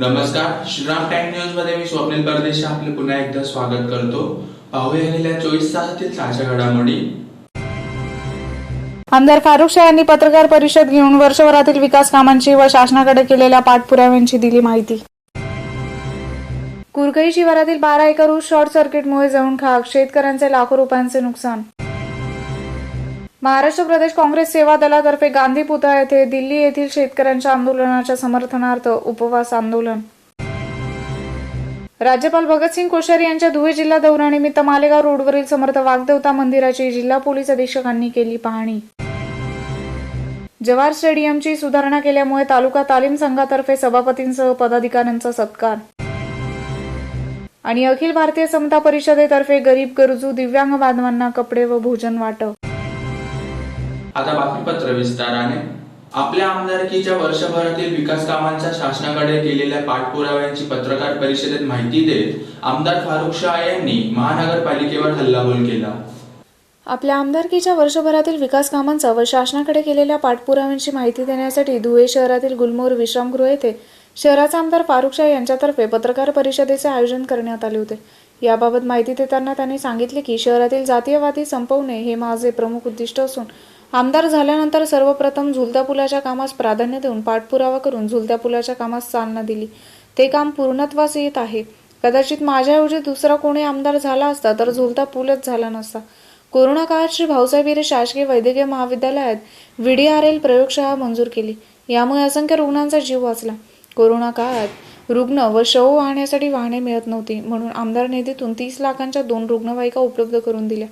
नमस्कार, Shriram time news मध्ये मी स्वप्नील परदेशी आपले पुन्हा एकदा स्वागत करतो। पाहूया गेल्या 24 तासातील ताज्या घडामोडी। आमदार फारुख शाह यांनी पत्रकार परिषद घेऊन वर्षभरातील विकास कामांची व शासनाकडे केलेल्या पाठपुराव्यांची दिली माहिती। कुरकई शिवारातील 12 एकर ऊस शॉर्ट सर्किटमुळे जळून खाक, शेतकऱ्यांचे लाखो रुपयांचे नुकसान। महाराष्ट्र प्रदेश काँग्रेस सेवा दलातर्फे गांधी पुतळा येथे दिल्ली येथील शेतकऱ्यांच्या आंदोलनाच्या समर्थनार्थ उपवास आंदोलन। राज्यपाल भगतसिंग कोश्यारी यांच्या धुळे जिल्हा दौऱ्यानिमित्त मालेगाव रोडवरील समर्थ वाग्देवता मंदिराची जिल्हा पोलीस अधीक्षकांनी केली पाहणी। जवाहर स्टेडियमची सुधारणा केल्यामुळे तालुका तालीम संघातर्फे सभापतींसह पदाधिकाऱ्यांचा सत्कार। आणि अखिल भारतीय समता परिषदेतर्फे गरीब गरजू दिव्यांग बांधवांना कपडे व भोजन वाटप। आता बातमीपत्र विस्ताराने। आपल्या आमदारकीच्या वर्षभरातील विकास कामांच्या शासनाकडे केलेल्या पाठपुराव्यांची पत्रकार परिषदेत माहिती देत आमदार फारुख शाह यांनी महानगरपालिकेवर हल्लाबोल केला। आपल्या आमदारकीच्या वर्षभरातील विकास कामांचा व शासनाकडे केलेल्या पाठपुराव्यांची माहिती देण्यासाठी धुळे शहरातील गुलमोहर विश्रामगृह येथे शहराचे आमदार फारुख शाह यांच्यातर्फे पत्रकार परिषदेचे आयोजन करण्यात आले होते। याबाबत माहिती देताना त्यांनी सांगितले की शहरातील जातीयवादी संपवणे हे माझे प्रमुख उद्दिष्ट असून आमदार झाल्यानंतर सर्वप्रथम झुलत्या पुलाच्या कामास प्राधान्य देऊन पाठपुरावा करून झुलत्या पुलाच्या कामास चालना दिली। ते काम पूर्णत्वास येत आहे। कदाचित माझ्याऐवजी दुसरा कोणी आमदार झाला असता तर झुलता पूलच झाला नसता। कोरोना काळात श्री भाऊसाहेब हिरे शासकीय वैद्यकीय महाविद्यालयात VDRL प्रयोगशाळा मंजूर केली। यामुळे असंख्य रुग्णांचा जीव वाचला। कोरोना काळात रुग्ण व शव वाहण्यासाठी वाहने मिळत नव्हती, म्हणून आमदार निधीतून 30 लाखांच्या 2 रुग्णवाहिका उपलब्ध करून दिल्या।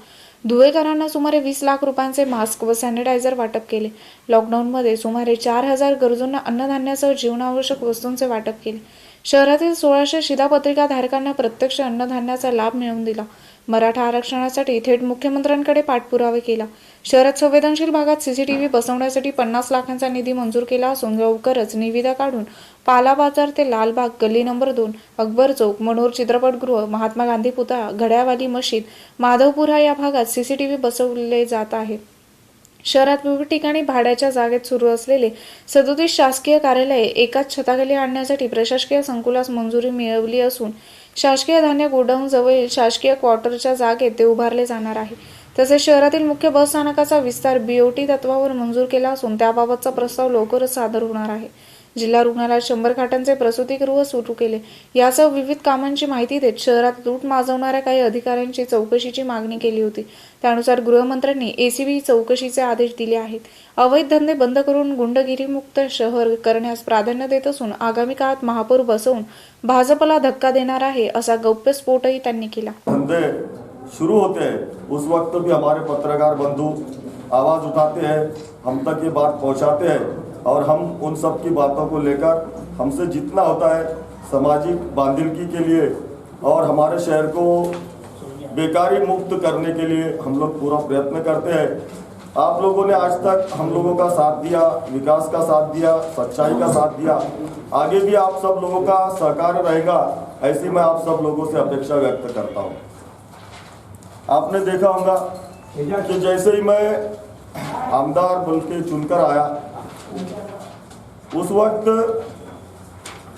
धुळेकरांना सुमारे 20 लाख रुपयांचे मास्क व सॅनिटायझर वाटप केले। लॉकडाऊनमध्ये सुमारे 4000 गरजूंना अन्नधान्यासह जीवनावश्यक वस्तूंचे वाटप केले। शहरातील 1600 शिधापत्रिका धारकांना प्रत्यक्ष अन्नधान्याचा लाभ मिळवून दिला। मराठा आरक्षणासाठी थेट मुख्यमंत्र्यांकडे पाठपुरावा केला। शहरात संवेदनशील भागात CCTV बसवण्यासाठी 50 लाखांचा निधी मंजूर केला असून लवकरच निविदा काढून पाला बाजार ते लालबाग, गल्ली नंबर 2, अकबर चौक, मनोर चित्रपटगृह, महात्मा गांधी पुतळा, घड्यावाली मशीद, माधवपुरा या भागात CCTV बसवले जात आहे। शहरात विविध ठिकाणी भाड्याच्या जागेत सुरू असलेले 37 शासकीय कार्यालये एकाच छताखाली आणण्यासाठी प्रशासकीय संकुलास मंजुरी मिळवली असून शासकीय धान्य गोडाऊन जवळील शासकीय क्वार्टरच्या जागेत ते उभारले जाणार आहे। तसेच शहरातील मुख्य बस स्थानकाचा विस्तार BOT तत्वावर मंजूर केला असून त्याबाबतचा प्रस्ताव लवकरच सादर होणार आहे। जिल्हा रुग्णालयात 100 खाटांचे प्रसूतिगृह सुरू केले। यासह विविध कामांची माहिती देत शहरात लूट माजवणाऱ्या काही अधिकाऱ्यांची चौकशीची मागणी केली होती। त्यानुसार गृहमंत्र्यांनी ACB चौकशीचे आदेश दिले आहेत। अवैध धंदे बंद करून गुंडगिरीमुक्त शहर करण्यास प्राधान्य देत असून आगामी काळात महापौर बसवून भाजपला धक्का देणार आहे, असा गौप्यस्फोटही त्यांनी केला। धंधे शुरू होते हैं उस वक्त भी हमारे पत्रकार बंधु आवाज उठाते हैं, हम तक ये बात पहुंचाते हैं और हम उन सब की बातों को लेकर हमसे जितना होता है सामाजिक बांधिलकी के लिए और हमारे शहर को बेकारी मुक्त करने के लिए हम लोग पूरा प्रयत्न करते हैं। आप लोगों ने आज तक हम लोगों का साथ दिया, विकास का साथ दिया, सच्चाई का साथ दिया। आगे भी आप सब लोगों का सहकार रहेगा, ऐसी मैं आप सब लोगों से अपेक्षा व्यक्त करता हूँ। आपने देखा होगा कि जैसे ही मैं आमदार बन के चुनकर आया उस वक्त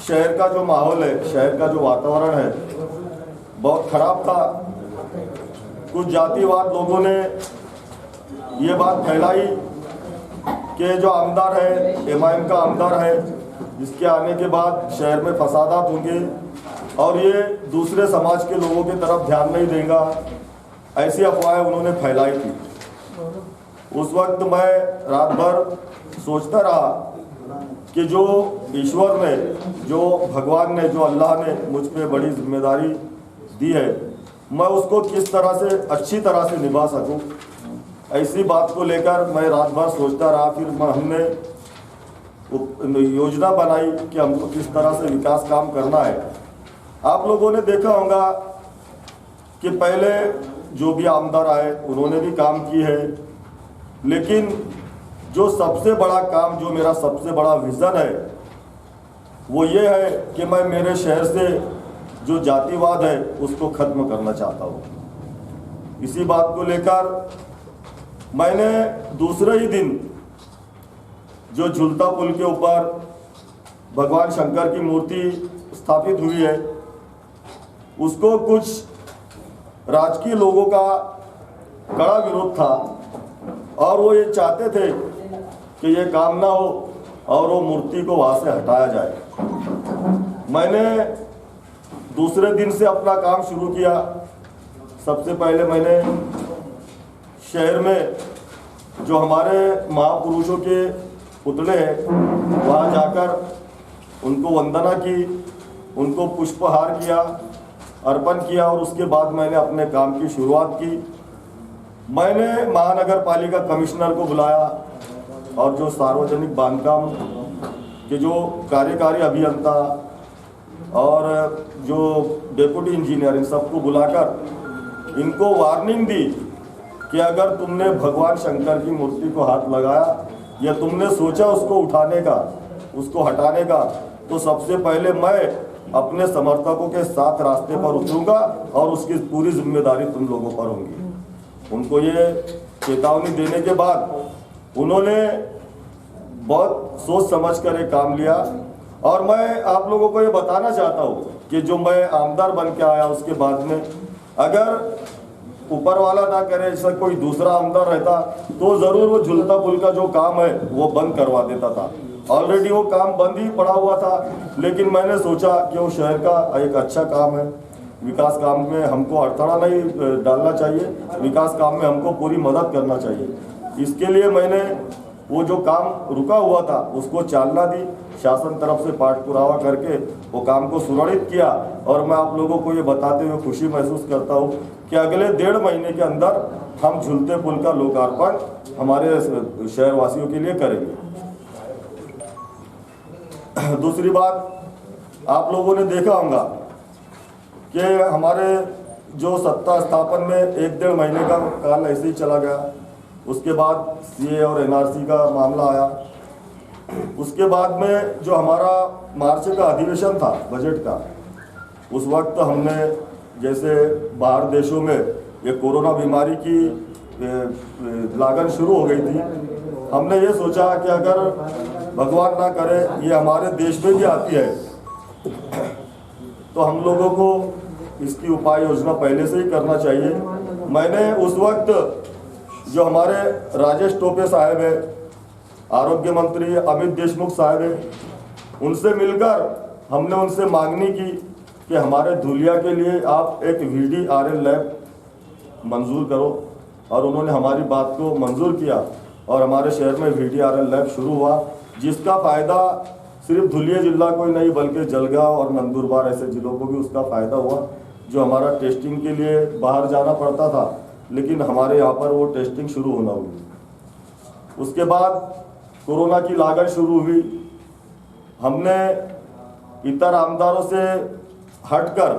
शहर का जो माहौल है, शहर का जो वातावरण है बहुत खराब था। कुछ जातिवाद लोगों ने ये बात फैलाई कि जो आमदार है MIM का आमदार है, जिसके आने के बाद शहर में फसादात होंगे और ये दूसरे समाज के लोगों की तरफ ध्यान नहीं देगा, ऐसी अफवाहें उन्होंने फैलाई थी। उस वक्त मैं रात भर सोचता रहा कि जो ईश्वर ने, जो भगवान ने, जो अल्लाह ने मुझ पे बड़ी जिम्मेदारी दी है, मैं उसको किस तरह से अच्छी तरह से निभा सकूं। ऐसी बात को लेकर मैं रात भर सोचता रहा। फिर हमने योजना बनाई कि हमको किस तरह से विकास काम करना है। आप लोगों ने देखा होगा कि पहले जो भी आमदार आए उन्होंने भी काम की है, लेकिन जो सबसे बड़ा काम, जो मेरा सबसे बड़ा विजन है वो ये है कि मैं मेरे शहर से जो जातिवाद है उसको खत्म करना चाहता हूँ। इसी बात को लेकर मैंने दूसरे ही दिन जो झुलता पुल के ऊपर भगवान शंकर की मूर्ति स्थापित हुई है उसको कुछ राजकीय लोगों का कड़ा विरोध था और वो ये चाहते थे कि ये काम ना हो और वो मूर्ति को वहाँ से हटाया जाए। मैंने दूसरे दिन से अपना काम शुरू किया। सबसे पहले मैंने शहर में जो हमारे महापुरुषों के पुतले हैं वहाँ जाकर उनको वंदना की, उनको पुष्पहार किया, अर्पण किया और उसके बाद मैंने अपने काम की शुरुआत की। मैंने महानगर पालिका कमिश्नर को बुलाया और जो सार्वजनिक बांधकाम के जो कार्यकारी अभियंता और जो डेप्यूटी इंजीनियर इन सबको बुलाकर इनको वार्निंग दी कि अगर तुमने भगवान शंकर की मूर्ति को हाथ लगाया या तुमने सोचा उसको उठाने का, उसको हटाने का, तो सबसे पहले मैं अपने समर्थकों के साथ रास्ते पर उतरूंगा और उसकी पूरी जिम्मेदारी तुम लोगों पर होगी। उनको ये चेतावनी देने के बाद उन्होंने बहुत सोच समझ कर एक काम लिया और मैं आप लोगों को ये बताना चाहता हूँ कि जो मैं आमदार बन के आया उसके बाद में अगर ऊपर वाला ना करे ऐसा कोई दूसरा आमदार रहता तो जरूर वो झुलता पुल का जो काम है वो बंद करवा देता था। ऑलरेडी वो काम बंद ही पड़ा हुआ था, लेकिन मैंने सोचा कि वो शहर का एक अच्छा काम है, विकास काम में हमको अड़थड़ा नहीं डालना चाहिए, विकास काम में हमको पूरी मदद करना चाहिए। इसके लिए मैंने वो जो काम रुका हुआ था उसको चालना दी, शासन तरफ से पाठ पुरावा करके वो काम को सुनिश्चित किया और मैं आप लोगों को ये बताते हुए खुशी महसूस करता हूँ कि अगले 1.5 महीने के अंदर हम झूलते पुल का लोकार्पण हमारे शहर वासियों के लिए करेंगे। दूसरी बात, आप लोगों ने देखा होगा कि हमारे जो सत्ता स्थापन में 1-1.5 महीने का काल ऐसे ही चला गया। उसके बाद सीए और एनआरसी का मामला आया। उसके बाद में जो हमारा मार्च का अधिवेशन था बजट का, उस वक्त हमने जैसे बाहर देशों में ये कोरोना बीमारी की लागन शुरू हो गई थी, हमने ये सोचा कि अगर भगवान ना करे ये हमारे देश में भी आती है तो हम लोगों को इसकी उपाय योजना पहले से ही करना चाहिए। मैंने उस वक्त जो हमारे राजेश टोपे साहब है, आरोग्य मंत्री अमित देशमुख साहब है, उनसे मिलकर हमने उनसे मांगनी की कि हमारे धुलिया के लिए आप एक VDRL लैब मंजूर करो और उन्होंने हमारी बात को मंजूर किया और हमारे शहर में VDRL लैब शुरू हुआ, जिसका फ़ायदा सिर्फ धुलिया जिला को ही नहीं बल्कि जलगांव और नंदुरबार ऐसे जिलों को भी उसका फ़ायदा हुआ। जो हमारा टेस्टिंग के लिए बाहर जाना पड़ता था, लेकिन हमारे यहाँ पर वो टेस्टिंग शुरू होना हुई। उसके बाद कोरोना की लागत शुरू हुई। हमने इतर आमदारों से हटकर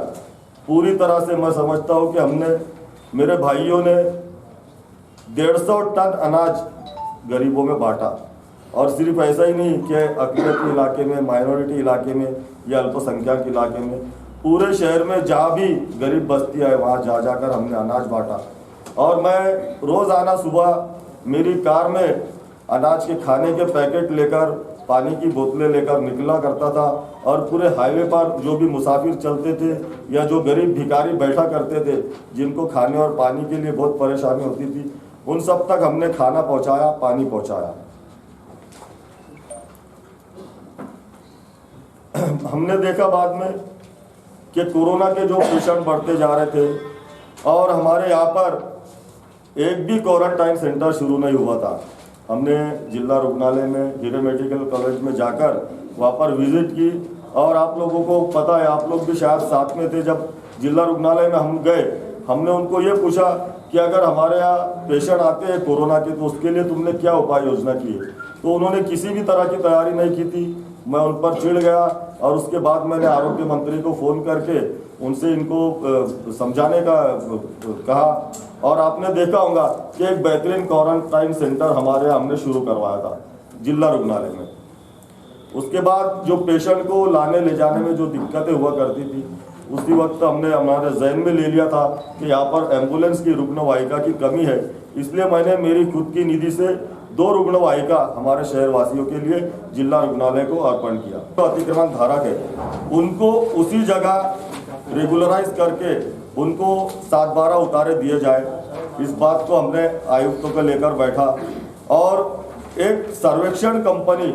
पूरी तरह से मैं समझता हूँ कि हमने, मेरे भाइयों ने 150 टन अनाज गरीबों में बांटा और सिर्फ ऐसा ही नहीं कि अक़लियती इलाके में, माइनॉरिटी इलाके में या अल्पसंख्यक इलाके में, पूरे शहर में जहाँ भी गरीब बस्तियाँ है वहाँ जा जाकर हमने अनाज बांटा। और मैं रोज़ाना सुबह मेरी कार में अनाज के खाने के पैकेट लेकर, पानी की बोतलें लेकर निकला करता था और पूरे हाईवे पर जो भी मुसाफिर चलते थे या जो गरीब भिखारी बैठा करते थे जिनको खाने और पानी के लिए बहुत परेशानी होती थी, उन सब तक हमने खाना पहुंचाया, पानी पहुंचाया। हमने देखा बाद में कि कोरोना के जो पेशेंट बढ़ते जा रहे थे और हमारे यहाँ पर एक भी क्वारंटाइन सेंटर शुरू नहीं हुआ था। हमने जिला रुग्णालय में, हीरे मेडिकल कॉलेज में जाकर वहाँ पर विजिट की और आप लोगों को पता है, आप लोग भी शायद साथ में थे जब जिला रुग्णालय में हम गए, हमने उनको ये पूछा कि अगर हमारे यहाँ पेशेंट आते हैं कोरोना के तो उसके लिए तुमने क्या उपाय योजना की है, तो उन्होंने किसी भी तरह की तैयारी नहीं की थी। मैं उन पर चिढ़ गया और उसके बाद मैंने आरोग्य मंत्री को फ़ोन करके उनसे इनको समझाने का कहा और आपने देखा होगा कि एक बेहतरीन क्वारंटाइन सेंटर हमारे हमने शुरू करवाया था जिला रुग्णालय में। उसके बाद जो पेशेंट को लाने ले जाने में जो दिक्कतें हुआ करती थी, उसी वक्त हमने हमारे जहन में ले लिया था कि यहाँ पर एम्बुलेंस की रुग्ण वाहिका की कमी है, इसलिए मैंने मेरी खुद की निधि से 2 रुग्णवाहिका हमारे शहरवासियों के लिए जिला रुग्णालय को अर्पण किया। तो अतिक्रमण धारक है उनको उसी जगह रेगुलराइज करके उनको 7/12 उतारे दिए जाए, इस बात को हमने आयुक्तों को लेकर बैठा और एक सर्वेक्षण कंपनी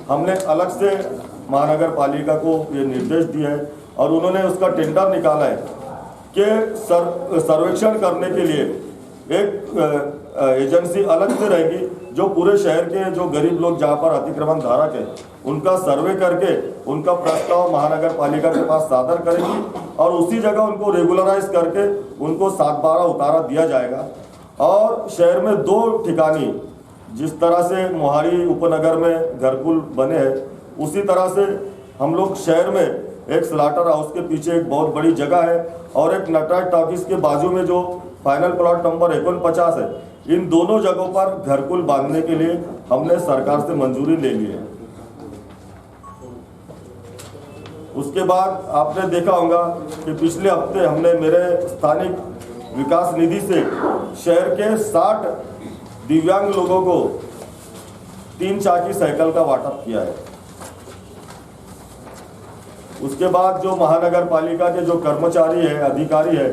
हमने अलग से महानगर पालिका को ये निर्देश दिए है और उन्होंने उसका टेंडर निकाला है कि सर्वेक्षण करने के लिए एक एजेंसी अलग से रहेगी जो पूरे शहर के जो गरीब लोग जहाँ पर अतिक्रमण धारक है उनका सर्वे करके उनका प्रस्ताव महानगर पालिका के पास सादर करेगी और उसी जगह उनको रेगुलराइज करके उनको 7/12 उतारा दिया जाएगा। और शहर में 2 ठिकानी जिस तरह से मोहाली उपनगर में घरकुल बने हैं उसी तरह से हम लोग शहर में एक स्लाटर हाउस के पीछे एक बहुत बड़ी जगह है और एक नटराज टॉकीज के बाजू में जो फाइनल प्लॉट नंबर 49 है, इन दोनों जगहों पर घरकुल बांधने के लिए हमने सरकार से मंजूरी ले ली है। उसके बाद आपने देखा होगा कि पिछले हफ्ते हमने मेरे स्थानिक विकास निधि से शहर के 60 दिव्यांग लोगों को 3 चाकी साइकिल का वाटप किया है। उसके बाद जो महानगर पालिका के जो कर्मचारी है, अधिकारी है,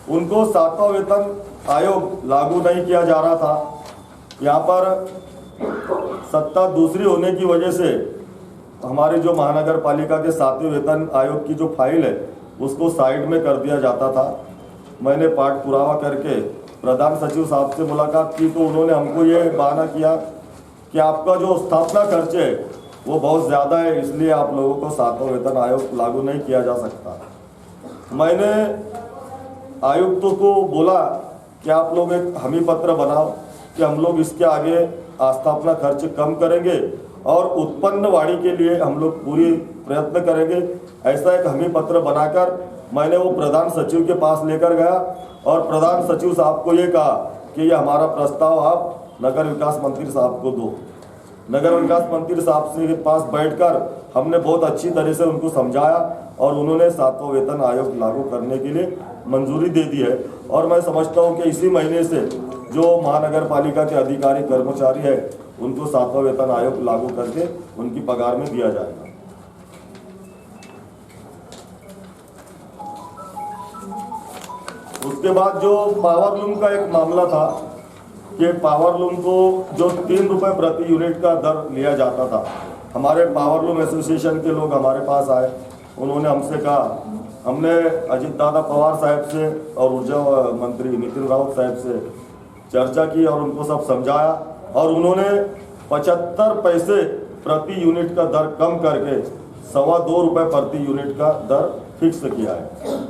उनको 7वां वेतन आयोग लागू नहीं किया जा रहा था। यहाँ पर सत्ता दूसरी होने की वजह से हमारे जो महानगर पालिका के 7वें वेतन आयोग की जो फाइल है उसको साइड में कर दिया जाता था। मैंने पाठ पुरावा करके प्रधान सचिव साहब से मुलाकात की तो उन्होंने हमको ये बहाना किया कि आपका जो स्थापना खर्च है वो बहुत ज़्यादा है, इसलिए आप लोगों को 7वां वेतन आयोग लागू नहीं किया जा सकता। मैंने आयुक्तों को बोला कि आप लोग एक हमी पत्र बनाओ कि हम लोग इसके आगे स्थापना खर्च कम करेंगे और उत्पन्न वाड़ी के लिए हम लोग पूरी प्रयत्न करेंगे। ऐसा एक हमी पत्र बनाकर मैंने वो प्रधान सचिव के पास लेकर गया और प्रधान सचिव साहब को ये कहा कि ये हमारा प्रस्ताव आप नगर विकास मंत्री साहब को दो। नगर विकास मंत्री साहब से के पास बैठकर हमने बहुत अच्छी तरह से उनको समझाया और उन्होंने 7वां वेतन आयोग लागू करने के लिए मंजूरी दे दी है। और मैं समझता हूँ कि इसी महीने से जो महानगर पालिका के अधिकारी कर्मचारी है उनको 7वां वेतन आयोग लागू करके उनकी पगार में दिया जाएगा। उसके बाद जो पावर लूम का एक मामला था कि पावर लूम को जो 3 रुपये प्रति यूनिट का दर लिया जाता था, हमारे पावर लूम एसोसिएशन के लोग हमारे पास आए, उन्होंने हमसे कहा, हमने अजित दादा पवार साहब से और ऊर्जा मंत्री नितिन राउत साहब से चर्चा की और उनको सब समझाया और उन्होंने 75 पैसे प्रति यूनिट का दर कम करके 2.25 रुपये प्रति यूनिट का दर फिक्स किया है।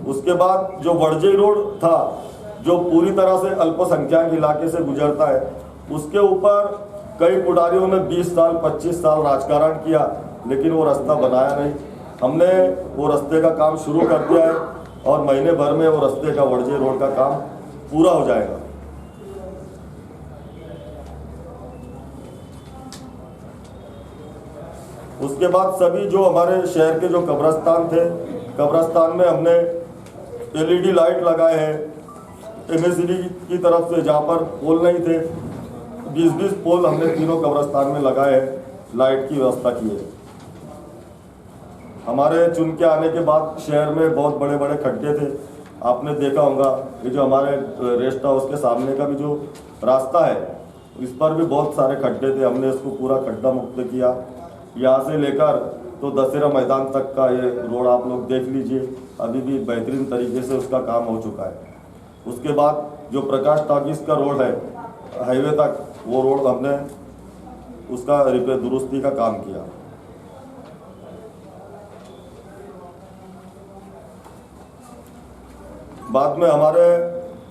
उसके बाद जो वड़जई रोड था जो पूरी तरह से अल्पसंख्यक इलाके से गुजरता है, उसके ऊपर कई पुडारियों ने 20 साल 25 साल राजकारण किया लेकिन वो रास्ता बनाया नहीं। हमने वो रास्ते का काम शुरू कर दिया है और महीने भर में वो रास्ते का वड़जई रोड का काम पूरा हो जाएगा। उसके बाद सभी जो हमारे शहर के जो कब्रस्तान थे, कब्रस्तान में हमने LED लाइट लगाए हैं MSD की तरफ से, जहाँ पर पोल नहीं थे 20-20 पोल हमने तीनों कब्रस्तान में लगाए हैं, लाइट की व्यवस्था की है। हमारे चुन के आने के बाद शहर में बहुत बड़े बड़े खड्डे थे, आपने देखा होगा। ये जो हमारे रेस्ट हाउस के सामने का भी जो रास्ता है इस पर भी बहुत सारे खड्डे थे, हमने इसको पूरा खड्डा मुक्त किया। यहाँ से लेकर तो दशहरा मैदान तक का ये रोड आप लोग देख लीजिए, अभी भी बेहतरीन तरीके से उसका काम हो चुका है। उसके बाद जो प्रकाश टॉकीज का रोड है हाईवे तक, वो रोड हमने उसका रिपेयर दुरुस्ती का काम किया। बाद में हमारे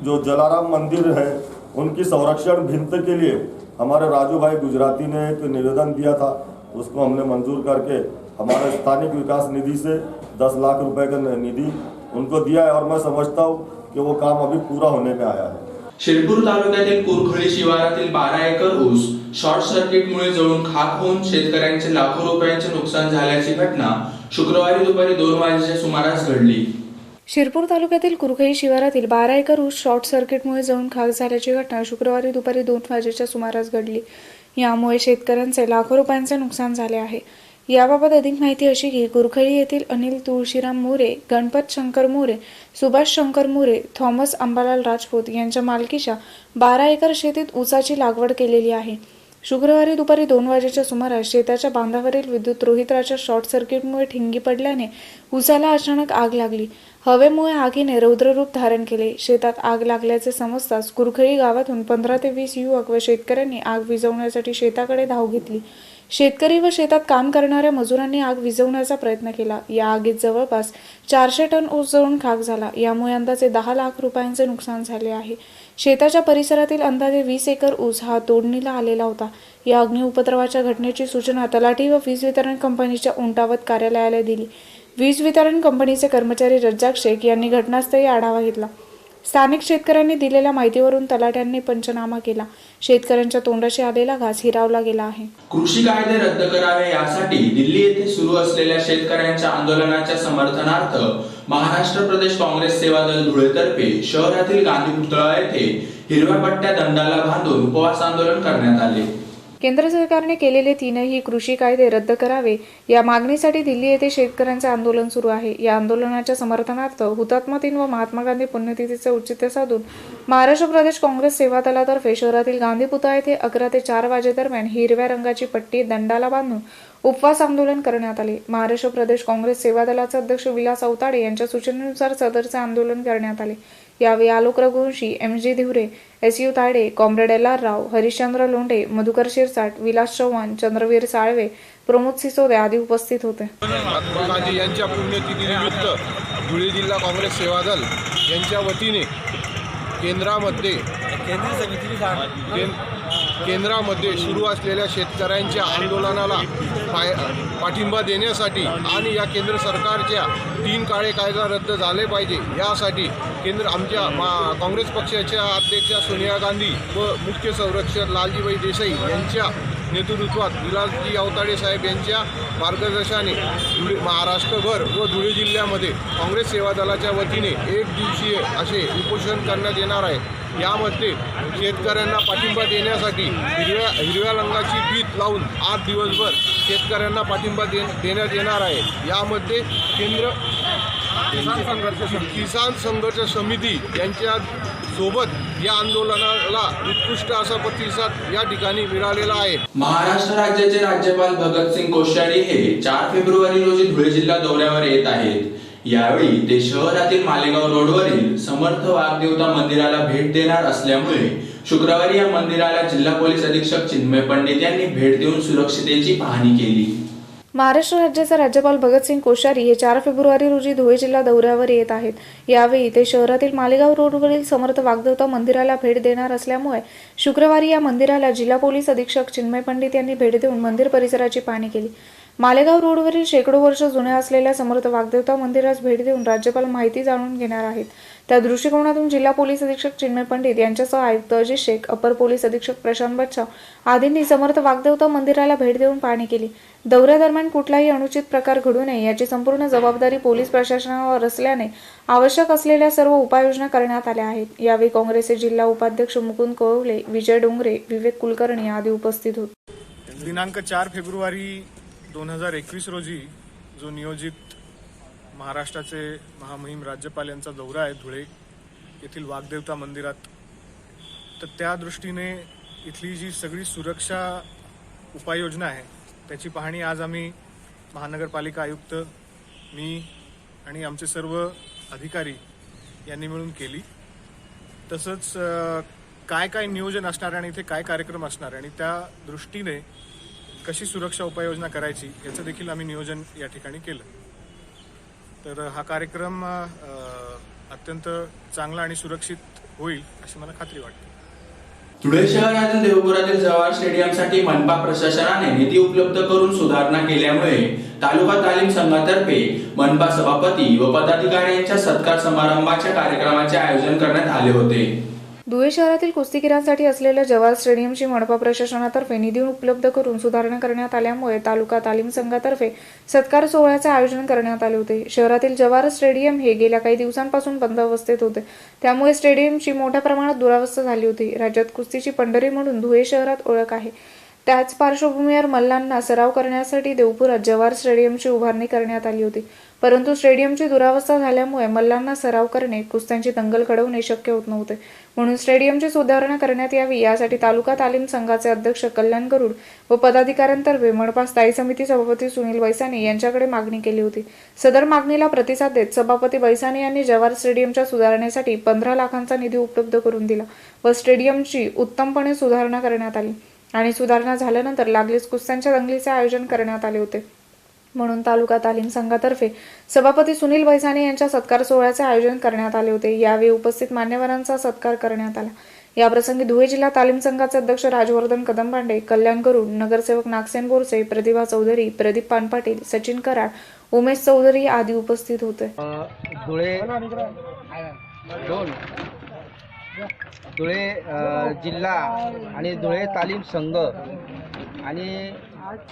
जो जलाराम मंदिर है उनकी संरक्षण भिंत के लिए हमारे राजू भाई गुजराती ने एक निवेदन दिया था, उसको हमने मंजूर करके हमारे स्थानिक विकास निधि से 10 लाख रुपए का निधि उनको दिया है और मैं समझता हूँ कि वो काम अभी पूरा होने में आया है। शिरपूर तालुक्यातील कुरखळी शिवारातील 12 एकर ऊस शॉर्ट सर्किटमुळे जळून खाक होऊन शेतकऱ्यांचे लाखो रुपयांचे नुकसान झाल्याची घटना शुक्रवारी दुपारी 2 वाजेच्या सुमारास घडली। शिरपूर तालुक्यातील कुरखई शिवारातील 12 एकर ऊस शॉर्ट सर्किटमुळे जळून खाक झाल्याची घटना शुक्रवारी दुपारी 2 वाजेच्या सुमारास घडली। यामुळे शेतकऱ्यांचे लाखो रुपयांचे नुकसान झाले आहे। याबाबत अधिक माहिती अशी की कुरखई येथील अनिल तुळशीराम मोरे, गणपत शंकर मोरे, सुभाष शंकर मोरे, थॉमस अंबालाल राजपूत यांच्या मालकीच्या 12 एकर शेतीत ऊसाची लागवड केलेली आहे। शुक्रवारी दुपारी 2 वाजेच्या सुमारास शेताच्या बांधावरील विद्युत रोहित्राच्या शॉर्ट सर्किटमुळे ठिणगी पडल्याने ऊसाला अचानक आग लागली। हवेमुळे आगीने रौद्ररूप धारण केले। शेतात आग लागल्याचे समजताच कुरखई गावातून 15 ते 20 युवक व शेतकऱ्यांनी आग विझवण्यासाठी शेताकडे धाव घेतली। शेतकरी व शेतात काम करणाऱ्या मजुरांनी आग विझवण्याचा प्रयत्न केला। या आगीत जवळपास 400 टन ऊस जळून खाक झाला। यामुळे अंदाजे 10 लाख रुपयांचे नुकसान झाले आहे। शेताच्या परिसरातील अंदाजे 20 एकर ऊस हा तोडणीला आलेला होता। या अग्निउपद्रवाच्या घटनेची सूचना तलाठी व वीज वितरण कंपनीच्या उंटावत कार्यालयाला दिली। वीज वितरण कंपनीचे कर्मचारी रज्जाक शेख यांनी घटनास्थळी आढावा घेतला। स्थानिक शेतकऱ्यांनी दिलेल्या माहितीवरून तलाट्यांनी पंचनामा केला। शेतकऱ्यांच्या तोंडाशी आलेला घास हिरावला गेला आहे। कृषी कायदे रद्द करावे यासाठी दिल्ली येथे सुरू असलेल्या शेतकऱ्यांच्या आंदोलनाच्या समर्थनार्थ महाराष्ट्र प्रदेश काँग्रेस सेवा दल धुळेतर्फे शहरातील गांधी पुतळा येथे हिरव्या पट्ट्या दंडाला बांधून उपवास आंदोलन करण्यात आले। केंद्र सरकारने केलेले 3ही कृषी कायदे रद्द करावे या मागणीसाठी दिल्ली येथे शेतकऱ्यांचे आंदोलन सुरू आहे। या आंदोलनाच्या समर्थनार्थ हुतात्मा दिन व महात्मा गांधी पुण्यतिथीचे औचित्य साधून महाराष्ट्र प्रदेश काँग्रेस सेवा दलातर्फे शहरातील गांधी पुतळा येथे 11 ते 4 वाजेदरम्यान हिरव्या रंगाची पट्टी दंडाला बांधून उपवास आंदोलन करण्यात आले। महाराष्ट्र प्रदेश काँग्रेस सेवा दलाचे अध्यक्ष विलास अवताडे यांच्या सूचनेनुसार सदरचे आंदोलन करण्यात आले। यावेळी Alok Raghuvanshi, MG. Dhiware, एस.यू. Tayde, comrade LR. राव, हरिश्चंद्र लोंढे, मधुकर शिरसाट, विलास चव्हाण, चंद्रवीर साळवे, प्रमोद सिसोदे आदी उपस्थित होते। महात्मा गांधी यांच्या पुण्यतिथीनिमित्त धुळे जिल्हा काँग्रेस सेवा दल यांच्या वतीने केंद्रामध्ये सुरू असलेल्या शेतकऱ्यांच्या आंदोलनाला पाठिंबा देण्यासाठी आणि या केंद्र सरकारच्या 3 काळे कायदा रद्द झाले पाहिजे यासाठी आमच्या काँग्रेस पक्षाच्या अध्यक्षा सोनिया गांधी व मुख्य संरक्षक लालजीभाई देसाई यांच्या नेतृत्वात विलासजी अवताडे साहेब यांच्या मार्गदर्शनाने महाराष्ट्रभर व धुळे जिल्ह्यामध्ये काँग्रेस सेवा दलाच्या वतीने 1 दिवसीय असे उपोषण करण्यात येणार आहे। यामध्ये शेतकऱ्यांना पाठिंबा देण्यासाठी हिरव्या रंगाची फीत लावून 8 दिवसभर शेतकऱ्यांना पाठिंबा देण्यात येणार आहे। यामध्ये किसान संघर्ष समिती यांच्या सोबत या आंदोलनाला उत्कृष्ट असा प्रतिसाद या ठिकाणी मिळालेला आहे। महाराष्ट्र राज्याचे राज्यपाल भगतसिंग कोश्यारी हे 4 फेब्रुवारी रोजी धुळे जिल्हा दौऱ्यावर येत आहेत। यावेळी ते शहरातील मालेगाव रोडवरील समर्थ वाग्देवता मंदिराला भेट देणार असल्यामुळे शुक्रवारी या मंदिराला जिल्हा पोलीस अधीक्षक चिन्मय पंडित यांनी भेट देऊन सुरक्षितेची पाहणी केली। महाराष्ट्र राज्याचे राज्यपाल भगतसिंग कोश्यारी हे 4 फेब्रुवारी रोजी धुळे जिल्हा दौऱ्यावर येत आहेत। यावेळी ते शहरातील मालेगाव रोडवरील समर्थ वाग्देवता मंदिराला भेट देणार असल्यामुळे शुक्रवारी या मंदिराला जिल्हा पोलीस अधीक्षक चिन्मय पंडित यांनी भेट देऊन मंदिर परिसराची पाहणी केली। मालेगाव रोडवरील शेकडो वर्ष जुन्या असलेल्या समर्थ वाग्देवता मंदिरास भेट देऊन राज्यपाल माहिती जाणून घेणार आहेत। त्या दृष्टिकोनातून जिल्हा पोलीस अधीक्षक चिन्मय पंडित यांच्यासह आयुक्त अजित शेख, अपर पोलीस अधीक्षक प्रशांत बच्चा आदींनी समर्थ वाग्देवता मंदिराला भेट देऊन पाहणी केली। दौऱ्यादरम्यान कुठलाही अनुचित प्रकार घडू नये याची संपूर्ण जबाबदारी पोलीस प्रशासनावर असल्याने आवश्यक असलेल्या सर्व उपाययोजना करण्यात आल्या आहेत। यावेळी काँग्रेसचे जिल्हा उपाध्यक्ष मुकुंद कोळवले, विजय डोंगरे, विवेक कुलकर्णी आदी उपस्थित होते। दिनांक 4 फेब्रुवारी 2021 रोजी जो नियोजित महाराष्ट्राचे महामहिम राज्यपाल यांचा दौरा आहे धुळे येथील वाग्देवता मंदिरात, तर त्या दृष्टीने इथली जी सगळी सुरक्षा उपाययोजना आहे त्याची पाहणी आज आम्ही महानगरपालिका आयुक्त, मी आणि आमचे सर्व अधिकारी यांनी मिळून केली। तसंच काय नियोजन असणार आणि इथे काय कार्यक्रम असणार आणि त्या दृष्टीने कशी सुरक्षा उपाययोजना करायची याचं देखील आम्ही नियोजन या ठिकाणी केलं। तर हा कार्यक्रम अत्यंत चांगला आणि सुरक्षित होईल अशी मला खात्री वाटते। धुळे शहरातील देवपुरातील जवाहर स्टेडियमसाठी मनपा प्रशासनाने निधी उपलब्ध करून सुधारणा केल्यामुळे तालुका तालीम संघातर्फे मनपा सभापती व पदाधिकाऱ्यांच्या सत्कार समारंभाच्या कार्यक्रमाचे आयोजन करण्यात आले होते। धुळे शहरातील कुस्तीगिरांसाठी असलेल्या जवाहर स्टेडियमची मनपा प्रशासनातर्फे निधी उपलब्ध करून सुधारणा करण्यात आल्यामुळे तालुका तालीम संघातर्फे सत्कार सोहळ्याचे आयोजन करण्यात आले होते। शहरातील जवाहर स्टेडियम हे गेल्या काही दिवसांपासून बंद अवस्थेत होते, त्यामुळे स्टेडियमची मोठ्या प्रमाणात दुरावस्था झाली होती। राज्यात कुस्तीची पंढरी म्हणून धुळे शहरात ओळख आहे। त्याच पार्श्वभूमीवर मल्लांना सराव करण्यासाठी देवपुरात जवाहर स्टेडियमची उभारणी करण्यात आली होती, परंतु स्टेडियमची दुरावस्था झाल्यामुळे मल्लांना सराव करणे, कुस्त्यांची दंगल घडवणे शक्य होत नव्हते। म्हणून स्टेडियमची सुधारणा करण्यात यावी यासाठी तालुका तालीम संघाचे अध्यक्ष कल्याण गरुड व पदाधिकाऱ्यांतर्फे मनपा स्थायी समिती सभापती सुनील बैसानी यांच्याकडे मागणी केली होती। सदर मागणीला प्रतिसाद देत सभापती बैसानी यांनी जवाहर स्टेडियमच्या सुधारणेसाठी 15 लाखांचा निधी उपलब्ध करून दिला व स्टेडियमची उत्तमपणे सुधारणा करण्यात आली आणि सुधारणा झाल्यानंतर लागलीच कुस्त्यांच्या दंगलीचे आयोजन करण्यात आले होते। म्हणून तालुका तालीम संघातर्फे सभापती सुनील बैसानी यांच्या सत्कार सोहळ्याचे आयोजन करण्यात आले होते। यावेळी उपस्थित मान्यवरांचा सत्कार करण्यात आला। याप्रसंगी धुळे जिल्हा तालीम संघाचे अध्यक्ष राजवर्धन कदमबांडे, कल्याण गरुड, नगरसेवक नागसेन बोरसे, प्रतिभा चौधरी, प्रदीप पानपाटील, सचिन कराड, उमेश चौधरी आदी उपस्थित होते। धुळे जिल्हा आणि धुळे तालीम संघ आणि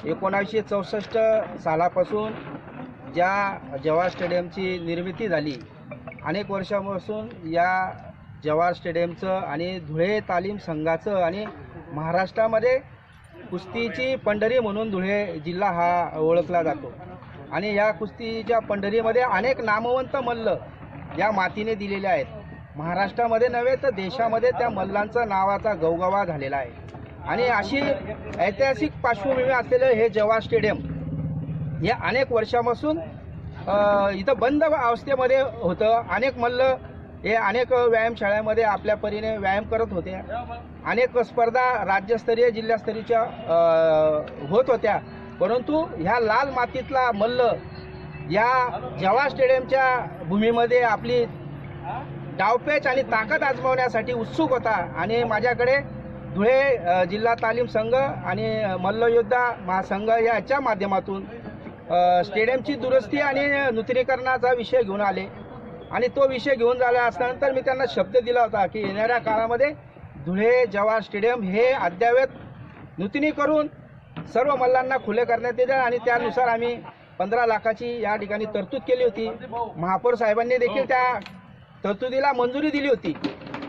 1964 सालापासून ज्या जवाहर स्टेडियमची निर्मिती झाली, अनेक वर्षांपासून या जवाहर स्टेडियमचं आणि धुळे तालीम संघाचं आणि महाराष्ट्रामध्ये कुस्तीची पंढरी म्हणून धुळे जिल्हा हा ओळखला जातो आणि या कुस्तीच्या पंढरीमध्ये अनेक नामवंत मल्ल या मातीने दिलेले आहेत। महाराष्ट्रामध्ये नव्हे तर देशामध्ये त्या मल्लांचा नावाचा गवगवा झालेला आहे आणि अशी ऐतिहासिक पार्श्वभूमी असलेलं हे जवाहर स्टेडियम हे अनेक वर्षापासून इथं बंद अवस्थेमध्ये होतं। अनेक मल्ल हे अनेक व्यायामशाळेमध्ये आपल्या परीने व्यायाम करत होते। अनेक स्पर्धा राज्यस्तरीय जिल्हास्तरीयच्या होत होत्या, परंतु ह्या लाल मातीतला मल्ल या जवाहर स्टेडियमच्या भूमीमध्ये आपली डावपेच आणि ताकद आजमावण्यासाठी उत्सुक होता आणि माझ्याकडे धुळे जिल्हा तालीम संघ आणि मल्लयोद्धा महासंघ याच्या माध्यमातून स्टेडियमची दुरुस्ती आणि नूतनीकरणाचा विषय घेऊन आले आणि तो विषय घेऊन झाला असल्यानंतर मी त्यांना शब्द दिला होता की येणाऱ्या काळामध्ये धुळे जवाहर स्टेडियम हे अद्ययावत नूतनीकरून सर्व मल्लांना खुले करण्यात येईल आणि त्यानुसार आम्ही 15 लाखाची या ठिकाणी तरतूद केली होती। महापौर साहेबांनी देखील त्या तरतुदीला मंजुरी दिली होती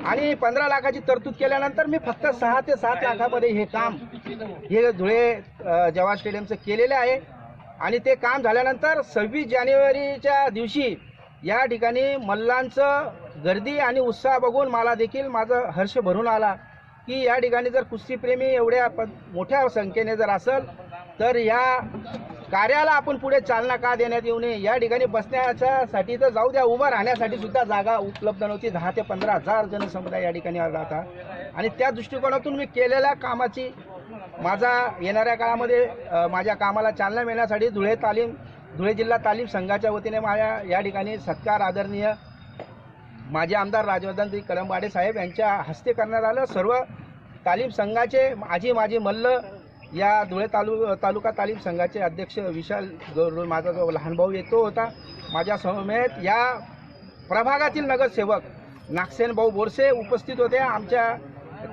आणि 15 लाखाची तरतूद केल्यानंतर मी फक्त 6 ते 7 लाखामध्ये हे काम हे धुळे जवाहर स्टेडियमचं केलेलं आहे आणि ते काम झाल्यानंतर 26 जानेवारीच्या दिवशी या ठिकाणी मल्लांचं गर्दी आणि उत्साह बघून मला देखील माझं हर्ष भरून आला की या ठिकाणी जर कुस्तीप्रेमी एवढ्या मोठ्या संख्येने जर असेल तर या कार्याला आपण पुढे चालना का देण्यात येऊ नये। या ठिकाणी बसण्यासाठी तर जाऊ द्या, उभं राहण्यासाठी सुद्धा जागा उपलब्ध नव्हती। 10 ते 15 हजार जनसमुदाय या ठिकाणी आला होता आणि त्या दृष्टिकोनातून मी केलेल्या कामाची माझा येणाऱ्या काळामध्ये माझ्या कामाला चालना मिळण्यासाठी धुळे जिल्हा तालीम संघाच्या वतीने माझ्या या ठिकाणी सत्कार आदरणीय माजी आमदार राजवर्धन कदमबांडे साहेब यांच्या हस्ते करण्यात आलं। सर्व तालीम संघाचे माजी मल्ल या धुळे तालुका तालीम संघाचे अध्यक्ष विशाल गौरव, माझा जो लहान भाऊ येतो होता, माझ्या समेत या प्रभागातील नगरसेवक नागसेन भाऊ बोरसे उपस्थित होते, आमच्या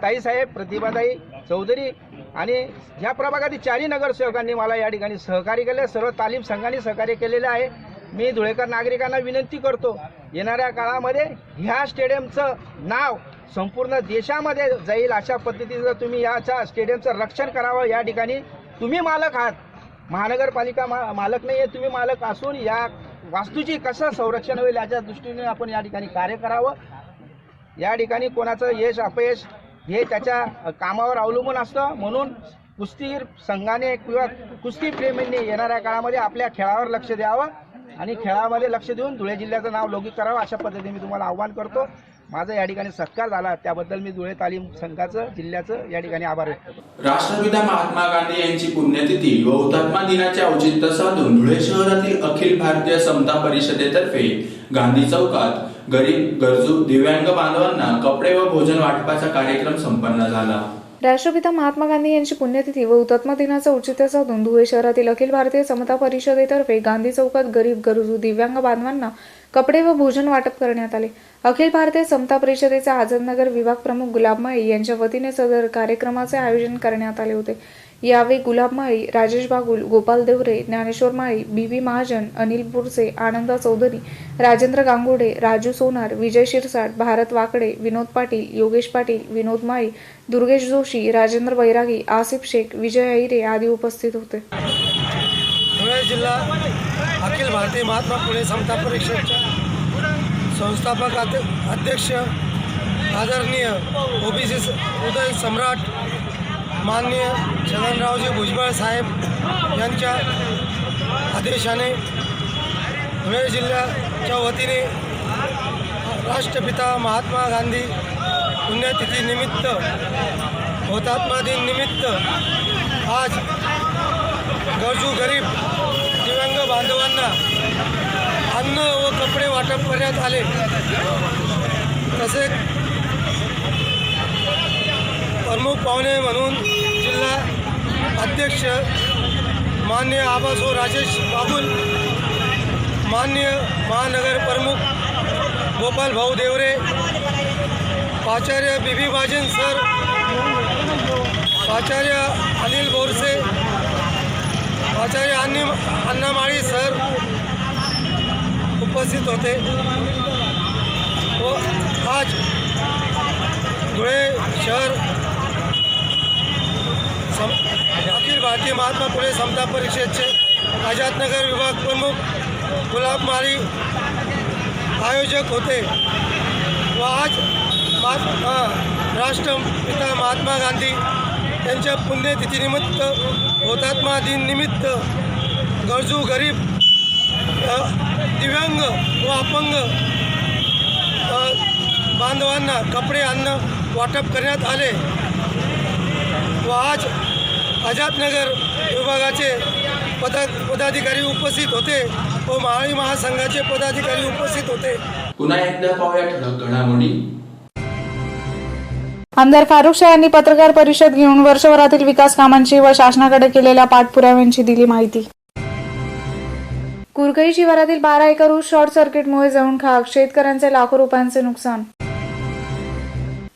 ताईसाहेब प्रतिभाताई चौधरी आणि ह्या प्रभागातील 4 नगरसेवकांनी मला या ठिकाणी सहकार्य केले। सर्व तालीम संघांनी सहकार्य केलेले आहे। मी धुळेकर नागरिकांना विनंती करतो, येणाऱ्या काळामध्ये ह्या स्टेडियमचं नाव संपूर्ण देशामध्ये जाईल अशा पद्धतीचं तुम्ही याच्या स्टेडियमचं रक्षण करावं। या ठिकाणी तुम्ही मालक आहात, महानगरपालिका मालक नाही आहे, तुम्ही मालक असून या वास्तूची कसं संरक्षण होईल याच्या दृष्टीने आपण या ठिकाणी कार्य करावं। या ठिकाणी कोणाचं यश अपयश हे त्याच्या कामावर अवलंबून असतं, म्हणून कुस्तीगीर संघाने किंवा कुस्तीप्रेमींनी येणाऱ्या काळामध्ये आपल्या खेळावर लक्ष द्यावं आणि खेळामध्ये लक्ष देऊन धुळे जिल्ह्याचं नाव लौकिक करावं अशा पद्धतीने मी तुम्हाला आव्हान करतो। माझा या ठिकाणी सत्कार झाला त्याबद्दल मी धुळे तालीम संघाचं जिल्ह्याचं या ठिकाणी आभार व्यक्त करतो। राष्ट्रपिता महात्मा गांधी यांची पुण्यतिथी व हुतात्मा दिनाचे औचित्य साधून धुळे शहरातील अखिल भारतीय समता परिषदेतर्फे गांधी चौकात गरीब गरजू दिव्यांग बांधवांना कपडे व भोजन वाटपाचा कार्यक्रम संपन्न झाला. राष्ट्रपिता महात्मा गांधी यांची पुण्यतिथी व हुतात्मा दिनाचं औचित्य साधून धुळे शहरातील अखिल भारतीय समता परिषदेतर्फे गांधी चौकात गरीब गरजू दिव्यांग बांधवांना कपडे व भोजन वाटप करण्यात आले. अखिल भारतीय समता परिषदेचे आझादनगर विभाग प्रमुख गुलाब माळी यांच्या वतीने सदर कार्यक्रमाचे आयोजन करण्यात आले होते. यावेळी गुलाब माळी, राजेश बागुल, गोपाल देवरे, ज्ञानेश्वर माळी, बी महाजन, अनिल बोरसे, आनंदा चौधरी, राजेंद्र गांगुडे, राजू सोनार, विजय शिरसाट, भारत वाकडे, विनोद पाटील, योगेश पाटील, विनोद माळी, दुर्गेश जोशी, राजेंद्र बैरागी, आसिफ शेख, विजय ऐरे आदी उपस्थित होते. धुळे जिल्हा अखिल भारतीय महात्मा फुले समता परिषदच्या संस्थापक अध्यक्ष आदरणीय ओबीसी उदय सम्राट माननीय छगनरावजी भुजबळ साहेब यांच्या आदेशाने धुळे जिल्ह्याच्या वतीने राष्ट्रपिता महात्मा गांधी पुण्यतिथीनिमित्त हुतात्मा दिन निमित्त आज गरजू गरीब दिव्यांग बांधवांना अन्न व कपडे वाटप करण्यात आले. तसेच प्रमुख पाहुणे म्हणून जिल्हा अध्यक्ष माननीय आबासो राजेश बागुल, माननीय महानगर प्रमुख गोपाल भाऊ देवरे, प्राचार्य बी महाजन सर, प्राचार्य अनिल बोरसे, प्राचार्य अण्णा माळी सर उपस्थित होते व आज धुळे शहर अखिल भारतीय महात्मा फुले समता परिषदेचे आझादनगर विभाग प्रमुख गुलाब माळी आयोजक होते व आज राष्ट्रपिता महात्मा गांधी यांच्या पुण्यतिथीनिमित्त हुतात्मा दिन निमित्त गरजू गरीब दिव्यांग व अपंग बांधवांना कपडे अन्न वाटप करण्यात आले व आज आझादनगर विभागाचे पदाधिकारी उपस्थित होते व महाळी महासंघाचे पदाधिकारी उपस्थित होते. पुन्हा एकदा पाहूया ठळक घडामोडी. आमदार फारुख शाह यांनी पत्रकार परिषद घेऊन वर्षभरातील विकास कामांची व शासनाकडे केलेल्या पाठपुराव्यांची दिली माहिती. कुरकई शिवारातील 12 एकर ऊस शॉर्ट सर्किटमुळे जळून खाक, शेतकऱ्यांचे लाखो रुपयांचे नुकसान.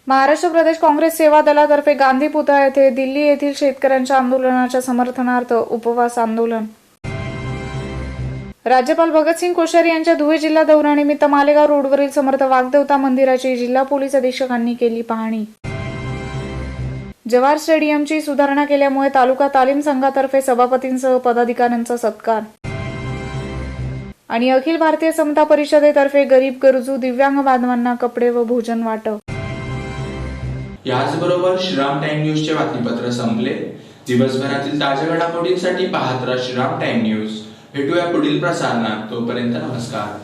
महाराष्ट्र प्रदेश काँग्रेस सेवा दलातर्फे गांधी पुतळा येथे दिल्ली येथील शेतकऱ्यांच्या आंदोलनाच्या समर्थनार्थ उपवास आंदोलन. राज्यपाल भगतसिंग कोश्यारी यांच्या धुळे जिल्हा दौऱ्यानिमित्त मालेगाव रोडवरील समर्थ वाग्देवता मंदिराची जिल्हा पोलीस अधीक्षकांनी केली पाहणी. जवाहर स्टेडियमची सुधारणा केल्यामुळे तालुका तालीम संघातर्फे सभापतींसह पदाधिकाऱ्यांचा सत्कार. आणि अखिल भारतीय समता परिषदेतर्फे गरीब गरजू दिव्यांग बांधवांना कपडे व भोजन वाटप. याचबरोबर श्रीराम टाइम न्यूजचे बातमीपत्र संपले. दिवसभरातील ताज्या घडामोडींसाठी पाहत राहा श्रीराम टाइम न्यूज. भेटूया पुढील प्रसारणात. तोपर्यंत नमस्कार.